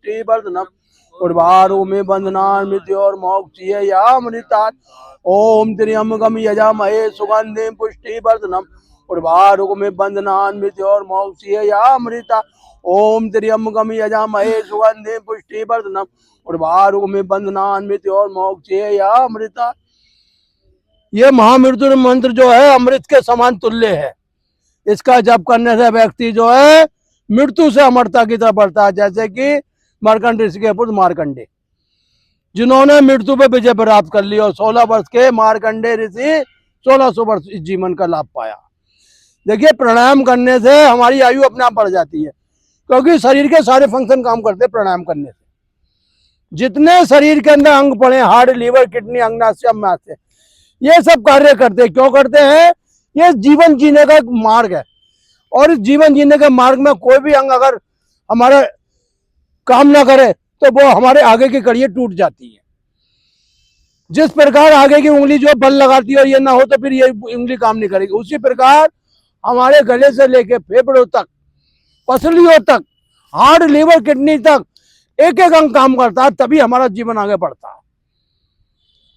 पुष्टिवर्धनम उर्वारुक में बंधनान् मृत्योर्मोक्षयेयामृतात्। ओम त्र्यंबकं यजामहे सुगंधिं पुष्टिवर्धनम उर्वारुक में बंधनान् मृत्योर्मोक्षयेयामृतात्। ओम त्र्यंबकं यजामहे सुगंधिं पुष्टिवर्धनम उर्वारुक में बंधनान् मृत्योर्मोक्षयेयामृतात्। ये महामृत्यु मंत्र जो है अमृत के समान तुल्य है। इसका जप करने से व्यक्ति जो है मृत्यु से अमरता की तरफ बढ़ता है। जैसे कि मार्कंड ऋषि के पुत्र मार्कंडे, जिन्होंने मृत्यु पे विजय प्राप्त कर ली और 16 वर्ष के मार्कंडे ऋषि 1600 वर्ष जीवन का लाभ पाया। देखिए, प्राणायाम करने से हमारी आयु अपने आप बढ़ जाती है, क्योंकि शरीर के सारे फंक्शन काम करते हैं प्राणायाम करने से। जितने शरीर के अंदर अंग पड़े, हार्ट, लीवर, किडनी, अंगनाशय, अम्नाशय, ये सब कार्य करते हैं। क्यों करते हैं? ये जीवन जीने का एक मार्ग है, और इस जीवन जीने के मार्ग में कोई भी अंग अगर हमारा काम ना करे तो वो हमारे आगे की कड़ियाँ टूट जाती है। जिस प्रकार आगे की उंगली जो बल लगाती है और ये ना हो तो फिर ये उंगली काम नहीं करेगी, उसी प्रकार हमारे गले से लेके फेफड़ों तक, पसलियों तक, हार्ट, लीवर, किडनी तक एक एक अंग काम करता है, तभी हमारा जीवन आगे बढ़ता है।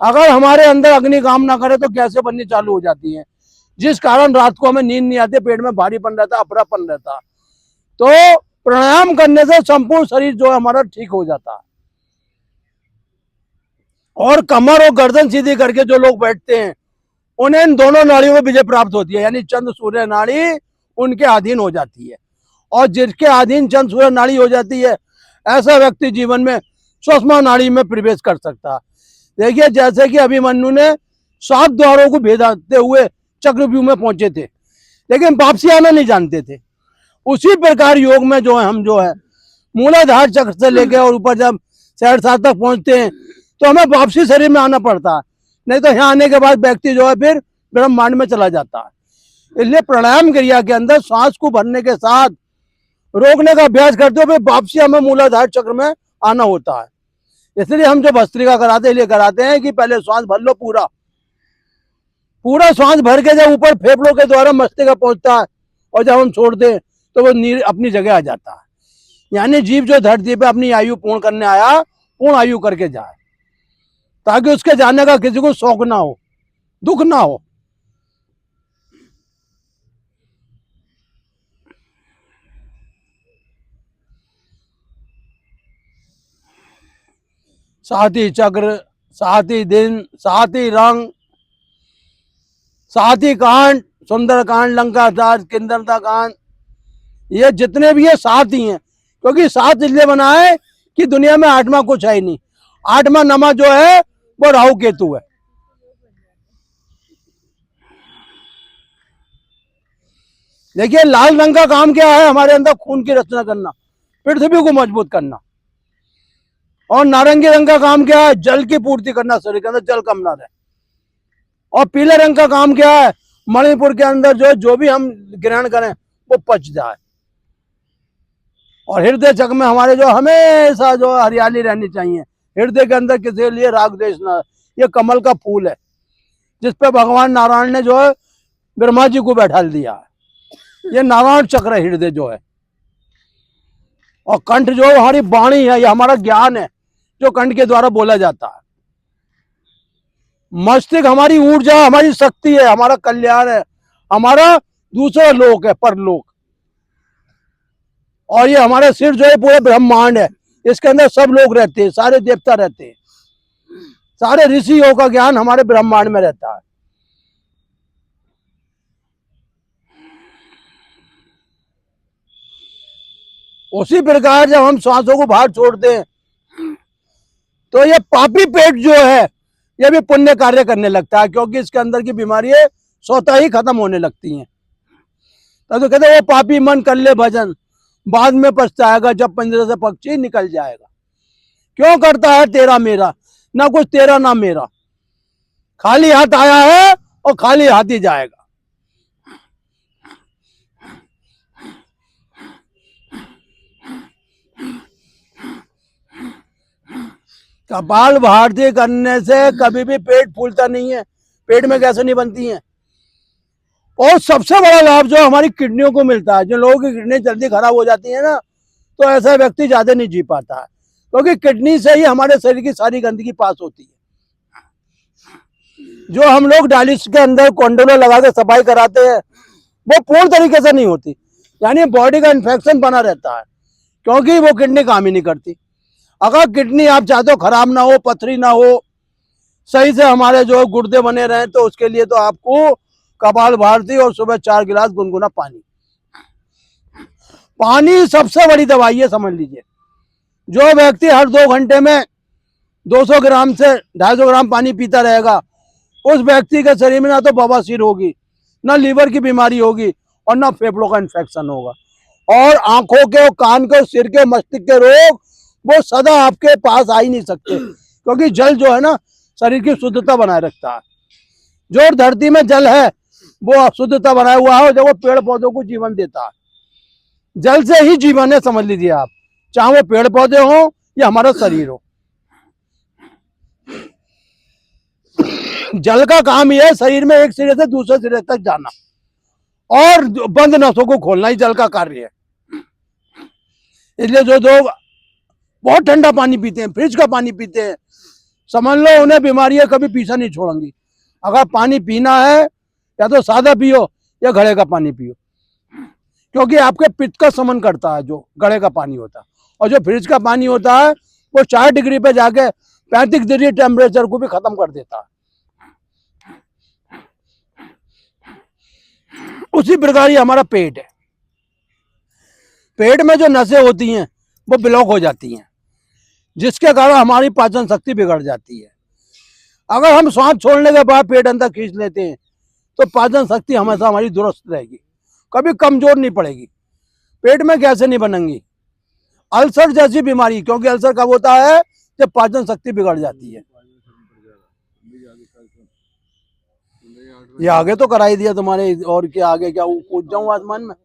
अगर हमारे अंदर अग्नि काम ना करे तो गैसें बननी चालू हो जाती हैं, जिस कारण रात को हमें नींद नहीं आती, पेट में भारीपन रहता, अपरापन रहता। तो प्राणायाम करने से संपूर्ण शरीर जो है हमारा ठीक हो जाता है। और कमर और गर्दन सीधी करके जो लोग बैठते हैं उन्हें इन दोनों नाड़ियों में विजय प्राप्त होती है, यानी चंद्र सूर्य नाड़ी उनके अधीन हो जाती है। और जिसके अधीन चंद्र सूर्य नाड़ी हो जाती है, ऐसा व्यक्ति जीवन में सुषमा नाड़ी में प्रवेश कर सकता है। देखिए, जैसे कि अभिमन्यु ने 7 द्वारों को भेदाते हुए चक्रव्यूह में पहुंचे थे, लेकिन वापसी आना नहीं जानते थे। उसी प्रकार योग में जो है हम जो है मूलाधार चक्र से लेकर और ऊपर जब सहस्त्रार तक पहुंचते हैं तो हमें वापसी शरीर में आना पड़ता है, नहीं तो यहाँ आने के बाद व्यक्ति जो है फिर ब्रह्मांड में चला जाता है। इसलिए प्राणायाम क्रिया के अंदर सांस को भरने के साथ रोकने का अभ्यास करते हुए वापसी हमें मूलाधार चक्र में आना होता है। इसलिए हम जो भस्त्रिका कराते हैं, कराते हैं कि पहले श्वास भर लो, पूरा श्वास भर के जब ऊपर फेफड़ों के द्वारा मस्तिष्क पहुंचता है, और जब हम छोड़ दें तो वो नीर अपनी जगह आ जाता है। यानी जीव जो धरती पे अपनी आयु पूर्ण करने आया, पूर्ण आयु करके जाए, ताकि उसके जाने का किसी को शौक ना हो, दुख ना हो। साथ ही चक्र, साथ ही दिन, साथ ही रंग, साथ ही कांड, सुंदर कांड, लंका दास, किंदरता कांड, ये जितने भी है साथ ही हैं। क्योंकि साथ इसलिए बना है कि दुनिया में 8वां कुछ है ही नहीं। 8वां नमा जो है वो राहु केतु है। देखिए, लाल रंग का काम क्या है? हमारे अंदर खून की रचना करना, पृथ्वी को मजबूत करना। और नारंगी रंग का काम क्या है? जल की पूर्ति करना, शरीर के अंदर जल कम ना रहे। और पीले रंग का काम क्या है? मणिपुर के अंदर जो भी हम ग्रहण करें वो पच जाए। और हृदय चक्र में हमारे जो हमेशा जो हरियाली रहनी चाहिए, हृदय के अंदर किसी के लिए राग द्वेष ना। ये कमल का फूल है जिसपे भगवान नारायण ने जो है ब्रह्मा जी को बैठा दिया है। ये नारायण चक्र है हृदय जो है। और कंठ जो हमारी वाणी है, ये हमारा ज्ञान है जो कंठ के द्वारा बोला जाता है। मस्तिष्क हमारी ऊर्जा, हमारी शक्ति है, हमारा कल्याण है, हमारा दूसरा लोक है, परलोक। और ये हमारा सिर जो है पूरे ब्रह्मांड है, इसके अंदर सब लोग रहते हैं, सारे देवता रहते हैं, सारे ऋषियों का ज्ञान हमारे ब्रह्मांड में रहता है। उसी प्रकार जब हम श्वासों को बाहर छोड़ते हैं तो ये पापी पेट जो है ये भी पुण्य कार्य करने लगता है, क्योंकि इसके अंदर की बीमारियां स्वतः ही खत्म होने लगती हैं। तो कहते हैं वो पापी मन कर ले भजन, बाद में पछताएगा जब पिंजरे से पक्षी निकल जाएगा। क्यों करता है तेरा मेरा? ना कुछ तेरा ना मेरा, खाली हाथ आया है और खाली हाथ ही जाएगा। कपाल भारती करने से कभी भी पेट फूलता नहीं है, पेट में गैसें नहीं बनती हैं। और सबसे बड़ा लाभ जो हमारी किडनियों को मिलता है, जो लोगों की किडनी जल्दी खराब हो जाती है ना, तो ऐसा व्यक्ति ज्यादा नहीं जी पाता है। क्योंकि किडनी से ही हमारे शरीर की सारी गंदगी पास होती है। जो हम लोग डायलिसिस के अंदर कंडोलर लगा के सफाई कराते हैं वो पूर्ण तरीके से नहीं होती, यानी बॉडी का इन्फेक्शन बना रहता है, क्योंकि वो किडनी काम ही नहीं करती। अगर किडनी आप चाहते हो खराब ना हो, पथरी ना हो, सही से हमारे जो गुर्दे बने रहे, तो उसके लिए तो आपको कपाल भारती और सुबह 4 गिलास गुनगुना पानी। पानी सबसे बड़ी दवाई है, समझ लीजिए। जो व्यक्ति हर 2 घंटे में 200 ग्राम से 250 ग्राम पानी पीता रहेगा, उस व्यक्ति के शरीर में ना तो बवासीर होगी, ना लीवर की बीमारी होगी और ना फेफड़ों का इन्फेक्शन होगा। और आंखों के, कान के, सिर के, मस्तिष्क के रोग वो सदा आपके पास आ ही नहीं सकते, क्योंकि जल जो है ना शरीर की शुद्धता बनाए रखता है। जो धरती में जल है वो शुद्धता बनाया हुआ है, जो वो पेड़ पौधों को जीवन देता है। जल से ही जीवन है, समझ लीजिए आप, चाहे वो पेड़ पौधे हो या हमारा शरीर हो। जल का काम यह है शरीर में एक सिरे से दूसरे सिरे तक जाना और बंद नसों को खोलना ही जल का कार्य है। इसलिए जो लोग बहुत ठंडा पानी पीते हैं, फ्रिज का पानी पीते हैं, समझ लो उन्हें बीमारियां कभी पीछा नहीं छोड़ेंगी। अगर पानी पीना है या तो सादा पियो या घड़े का पानी पियो, क्योंकि आपके पित्त का समन करता है जो घड़े का पानी होता है। और जो फ्रिज का पानी होता है वो 4 डिग्री पे जाके 35 डिग्री टेम्परेचर को भी खत्म कर देता है। उसी प्रकार ही हमारा पेट है। पेट में जो नसें होती हैं वो ब्लॉक हो जाती हैं, जिसके कारण हमारी पाचन शक्ति बिगड़ जाती है। अगर हम सांस छोड़ने के बाद पेट अंदर खींच लेते हैं तो पाचन शक्ति हमेशा हमारी दुरुस्त रहेगी, कभी कमजोर नहीं पड़ेगी। पेट में गैसें नहीं बनेंगी। अल्सर जैसी बीमारी, क्योंकि अल्सर कब होता है जब पाचन शक्ति बिगड़ जाती है। ये आगे तो करा ही दिया तुम्हारे, और क्या आगे क्या कूद जाऊं आसमान में?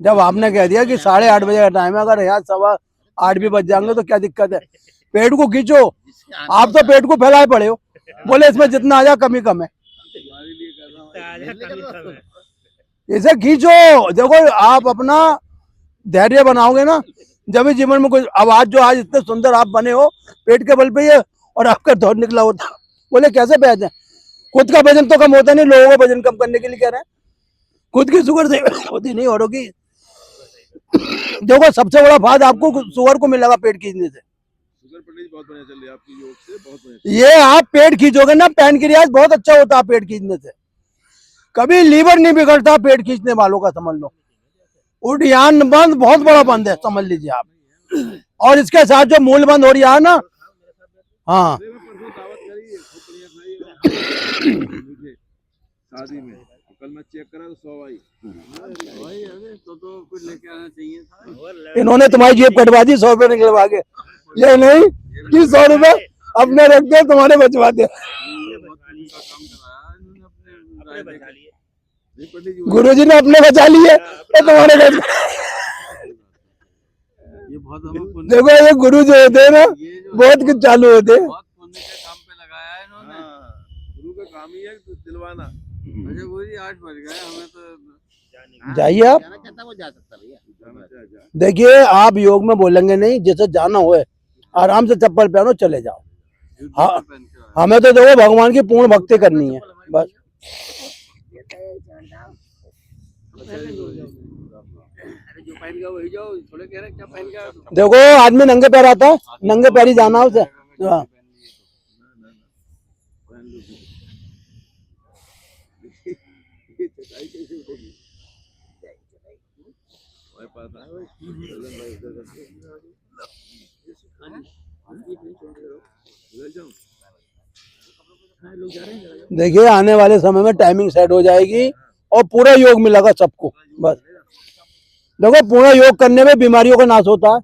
जब आपने कह दिया कि 8:30 बजे का टाइम है, अगर यहाँ 8:15 भी बज जाएंगे तो क्या दिक्कत है? पेट को खींचो। आप तो पेट को फैलाए पड़े हो, बोले इसमें जितना आ जाए कम ही कम है। इसे खींचो। देखो आप अपना धैर्य बनाओगे ना, जब जीवन में कोई। अब आज इतने सुंदर आप बने हो पेट के बल पे ही है, और आपका दौड़ निकला होता, बोले कैसे बैठ जाए? खुद का वजन तो कम होता नहीं, लोगों का वजन कम करने के लिए कह रहे हैं। खुद की शुगर से होती नहीं और होगी। देखो सबसे बड़ा फायदा आपको शुगर को मिलेगा पेट खींचने से। बहुत बढ़िया चल रही है आपकी योग से, बहुत बढ़िया। ये आप पेट खींचोगे ना, पैनक्रियाज बहुत अच्छा होता है पेट खींचने से। कभी लीवर नहीं बिगड़ता पेट खींचने वालों का, समझ लो। उद्यान बंद बहुत बड़ा बंद है, समझ लीजिए आप। और इसके साथ जो मूल बंद हो रही है ना, हाँ शादी में कल मैं चेक करा तो 100 आई। तो कुछ लेके आना चाहिए था। इन्होंने तुम्हारी जेब कटवा दी, 100 रुपए निकलवा के। ये नहीं कि 100 रुपए अपने रख दे, तुम्हारे बचवा दे। गुरुजी ने अपने बचा लिए तो तुम्हारे घर। देखो ये गुरु जो होते हैं ना बहुत कुछ चालू होते हैं। काम पे लगाया है इन्होंने। गुरु का काम ही है दिलवाना। अच्छा गुरुजी 8 बज गए, हमें तो जाइए आप। देखिए आप योग में बोलेंगे नहीं, जैसे जाना हो आराम से चप्पल पहनो चले जाओ। हाँ हमें तो देखो भगवान की पूर्ण भक्ति करनी है बस। देखो आदमी नंगे पैर आता है, नंगे पैर ही जाना उसे। हाँ देखिए आने वाले समय में टाइमिंग सेट हो जाएगी और पूरा योग मिलेगा सबको। बस देखो पूरा योग करने में बीमारियों का नाश होता है।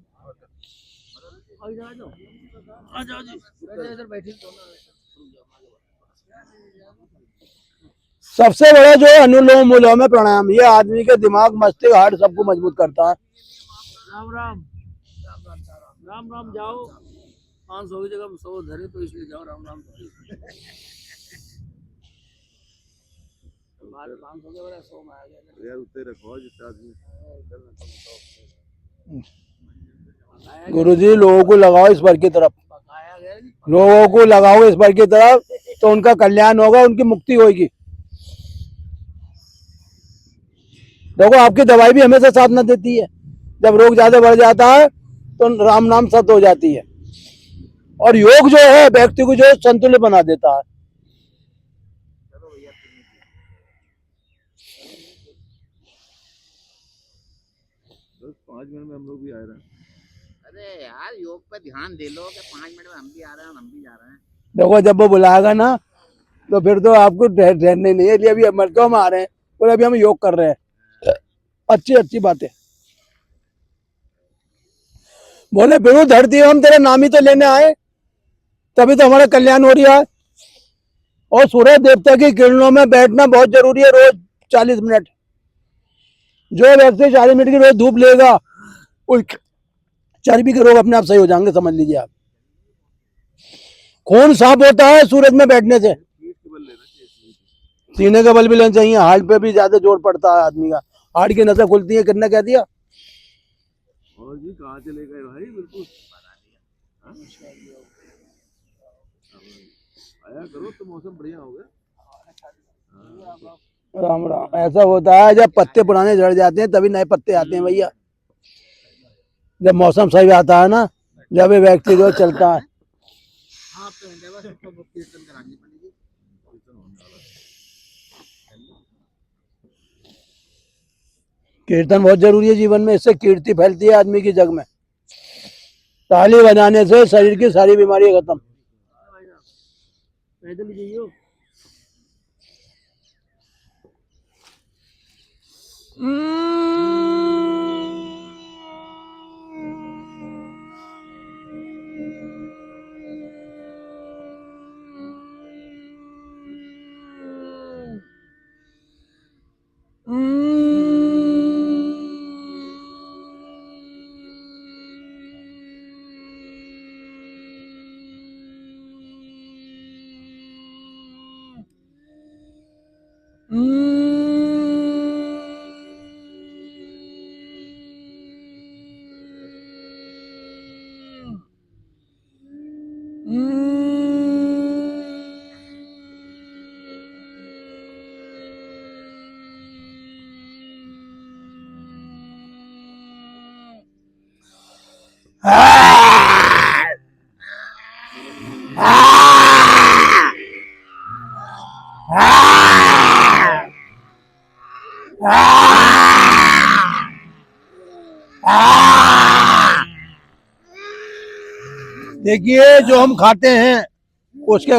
सबसे बड़ा जो है अनुलोम विलोम प्राणायाम, ये आदमी के दिमाग, मस्तिष्क, हार्ट सबको मजबूत करता है। राम राम राम राम जाओ 500 की जगह 100 धरे तो इसलिए जाओ राम राम। 500 के बड़ा 100 में आ गया यार, उतने रखो जितना आदमी। गुरुजी लोगों को लगाओ इस पर की तरफ, लोगों को लगाओ इस पर की तरफ, तो उनका कल्याण होगा, उनकी मुक्ति होगी। देखो आपकी दवाई भी हमेशा साथ न देती है। जब रोग ज्यादा बढ़ जाता है तो राम नाम सत हो जाती है। और योग जो है व्यक्ति को जो है संतुलित बना देता है। 5 मिनट में हम लोग भी आ रहे हैं। अरे यार योग पे ध्यान दे लो कि 5 मिनट में हम भी आ रहे हैं, हम भी जा रहे हैं। देखो जब वो बुलाएगा ना तो फिर तो आपको ठहरने नहीं है। अभी हम क्यों हम आ रहे हैं, और अभी हम योग कर रहे हैं। अच्छी अच्छी बातें बोले, बिरु धरती हम तेरा नाम ही तो लेने आए, तभी तो हमारा कल्याण हो रहा है। और सूर्य देवता की किरणों में बैठना बहुत जरूरी है, रोज 40 मिनट। जो व्यक्ति 40 मिनट की रोज धूप लेगा, उस चर्बी के रोग अपने आप सही हो जाएंगे, समझ लीजिए आप। खून साफ होता है सूरज में बैठने से। सीने का बल भी लेना चाहिए, हार्ट पे भी ज्यादा जोर पड़ता है आदमी का, हार्ट की नसें खुलती है। कितना कह दिया और जी कहाँ चले गए भाई, बिल्कुल आया करो तो मौसम बढ़िया हो गया। राम राम। ऐसा होता है जब पत्ते पुराने झड़ जाते हैं तभी नए पत्ते आते हैं भैया। जब मौसम सही आता है ना, जब ये व्यक्ति जो चलता है। हाँ तो बस उसको कीर्तन करानी पड़ेगी। कीर्तन बहुत जरूरी है जीवन में, इससे कीर्ति फैलती है आदमी की जग में। ताली बजाने से शरीर की सारी बीमारियां खत्म। पैदल ही जाइयो। देखिए जो हम खाते हैं उसके